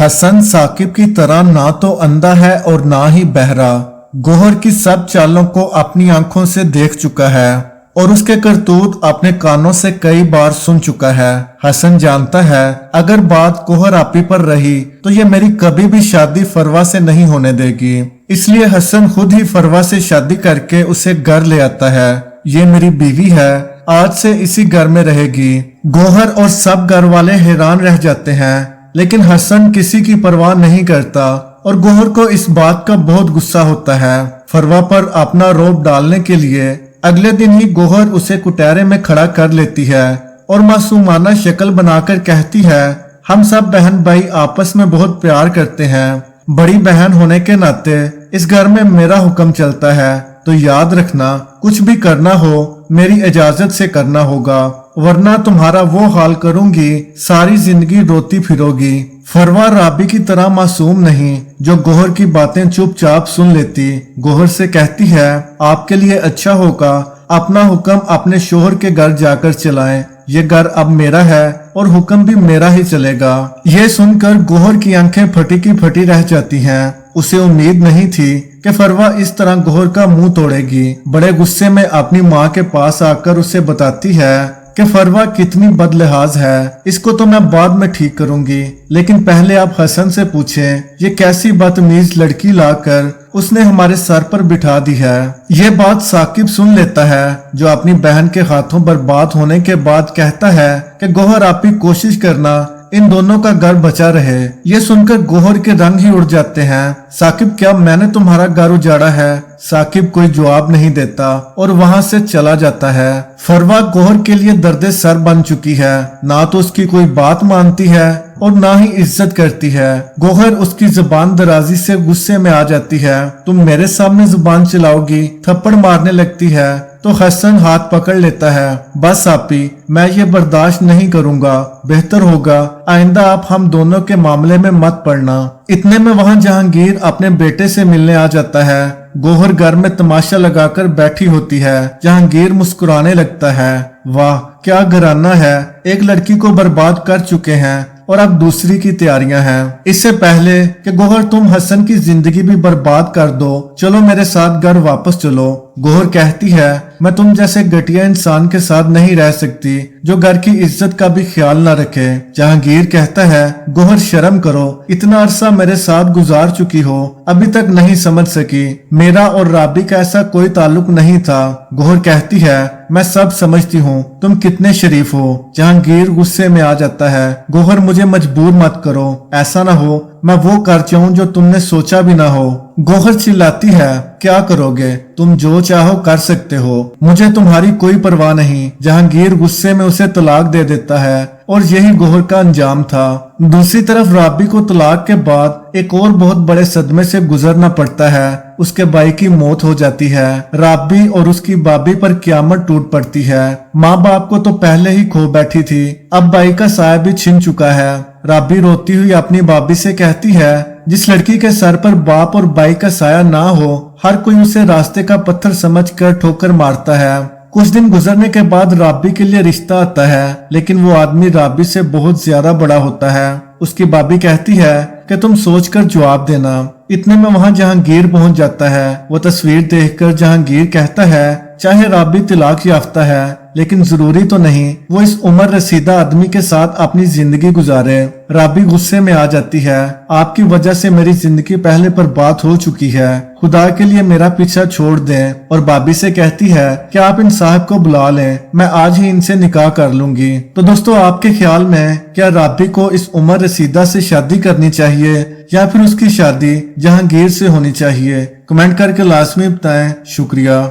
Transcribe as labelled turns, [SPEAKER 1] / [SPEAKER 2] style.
[SPEAKER 1] हसन साकिब की तरह ना तो अंधा है और ना ही बहरा। गौहर की सब चालों को अपनी आंखों से देख चुका है और उसके करतूत अपने कानों से कई बार सुन चुका है। हसन जानता है अगर बात गौहर आपी पर रही तो ये मेरी कभी भी शादी फरवा से नहीं होने देगी। इसलिए हसन खुद ही फरवा से शादी करके उसे घर ले आता है। ये मेरी बीवी है, आज से इसी घर में रहेगी। गौहर और सब घर वाले हैरान रह जाते हैं, लेकिन हसन किसी की परवाह नहीं करता और गौहर को इस बात का बहुत गुस्सा होता है। फरवा पर अपना रौब डालने के लिए अगले दिन ही गौहर उसे कुटहरे में खड़ा कर लेती है और मासूमाना शक्ल बनाकर कहती है, हम सब बहन भाई आपस में बहुत प्यार करते हैं। बड़ी बहन होने के नाते इस घर में मेरा हुक्म चलता है, तो याद रखना कुछ भी करना हो मेरी इजाजत से करना होगा, वरना तुम्हारा वो हाल करूंगी सारी जिंदगी रोती फिरोगी। फरवा राबी की तरह मासूम नहीं जो गौहर की बातें चुपचाप सुन लेती। गौहर से कहती है, आपके लिए अच्छा होगा अपना हुक्म अपने शोहर के घर जाकर चलाएं। ये घर अब मेरा है और हुक्म भी मेरा ही चलेगा। ये सुनकर गौहर की आंखें फटी की फटी रह जाती हैं। उसे उम्मीद नहीं थी कि फरवा इस तरह गौहर का मुंह तोड़ेगी। बड़े गुस्से में अपनी माँ के पास आकर उसे बताती है कि फरवा कितनी बदलिहाज है, इसको तो मैं बाद में ठीक करूंगी, लेकिन पहले आप हसन से पूछें ये कैसी बदतमीज लड़की लाकर उसने हमारे सर पर बिठा दी है। ये बात साकिब सुन लेता है, जो अपनी बहन के हाथों बर्बाद होने के बाद कहता है कि गौहर आप ही कोशिश करना इन दोनों का घर बचा रहे। ये सुनकर गौहर के रंग ही उड़ जाते हैं। साकिब, क्या मैंने तुम्हारा घर उजाड़ा है? साकिब कोई जवाब नहीं देता और वहां से चला जाता है। फरवा गौहर के लिए दर्दे सर बन चुकी है, ना तो उसकी कोई बात मानती है और ना ही इज्जत करती है। गौहर उसकी जुबान दराजी से गुस्से में आ जाती है। तुम मेरे सामने जुबान चलाओगी? थप्पड़ मारने लगती है तो हसन हाथ पकड़ लेता है। बस आपी, मैं ये बर्दाश्त नहीं करूंगा, बेहतर होगा आइंदा आप हम दोनों के मामले में मत पड़ना। इतने में वहां जहांगीर अपने बेटे से मिलने आ जाता है। गौहर घर में तमाशा लगाकर बैठी होती है। जहांगीर मुस्कुराने लगता है। वाह क्या घराना है, एक लड़की को बर्बाद कर चुके हैं और अब दूसरी की तैयारियां हैं। इससे पहले कि गौहर तुम हसन की जिंदगी भी बर्बाद कर दो, चलो मेरे साथ घर वापस चलो। गौहर कहती है, मैं तुम जैसे घटिया इंसान के साथ नहीं रह सकती जो घर की इज्जत का भी ख्याल न रखे। जहांगीर कहता है, गौहर शर्म करो, इतना अरसा मेरे साथ गुजार चुकी हो, अभी तक नहीं समझ सकी मेरा और राबी का ऐसा कोई ताल्लुक नहीं था। गौहर कहती है, मैं सब समझती हूँ, तुम कितने शरीफ हो। जहांगीर गुस्से में आ जाता है। गौहर मुझे मजबूर मत करो, ऐसा ना हो मैं वो कर जाऊं जो तुमने सोचा भी ना हो। गौहर चिल्लाती है, क्या करोगे? तुम जो चाहो कर सकते हो, मुझे तुम्हारी कोई परवाह नहीं। जहांगीर गुस्से में उसे तलाक दे देता है और यही गौहर का अंजाम था। दूसरी तरफ राबी को तलाक के बाद एक और बहुत बड़े सदमे से गुजरना पड़ता है। उसके भाई की मौत हो जाती है। राबी और उसकी बाबी पर क़यामत टूट पड़ती है। माँ बाप को तो पहले ही खो बैठी थी, अब भाई का साया भी छिन चुका है। राबी रोती हुई अपनी बाबी से कहती है, जिस लड़की के सर पर बाप और भाई का साया ना हो, हर कोई उसे रास्ते का पत्थर समझकर ठोकर मारता है। कुछ दिन गुजरने के बाद राबी के लिए रिश्ता आता है, लेकिन वो आदमी राबी से बहुत ज्यादा बड़ा होता है। उसकी बाबी कहती है कि तुम सोचकर जवाब देना। इतने में वहां जहांगीर पहुंच जाता है। वो तस्वीर देखकर जहांगीर कहता है, चाहे राबी तलाक याफ्ता है, लेकिन जरूरी तो नहीं वो इस उम्र रसीदा आदमी के साथ अपनी जिंदगी गुजारे। राबी गुस्से में आ जाती है, आपकी वजह से मेरी जिंदगी पहले बर्बाद हो चुकी है, खुदा के लिए मेरा पीछा छोड़ दें। और बाबी से कहती है कि आप इन साहब को बुला लें, मैं आज ही इनसे निकाह कर लूंगी। तो दोस्तों, आपके ख्याल में क्या राबी को इस उम्र रसीदा से शादी करनी चाहिए या फिर उसकी शादी जहांगीर से होनी चाहिए? कमेंट करके लाजमी बताएं। शुक्रिया।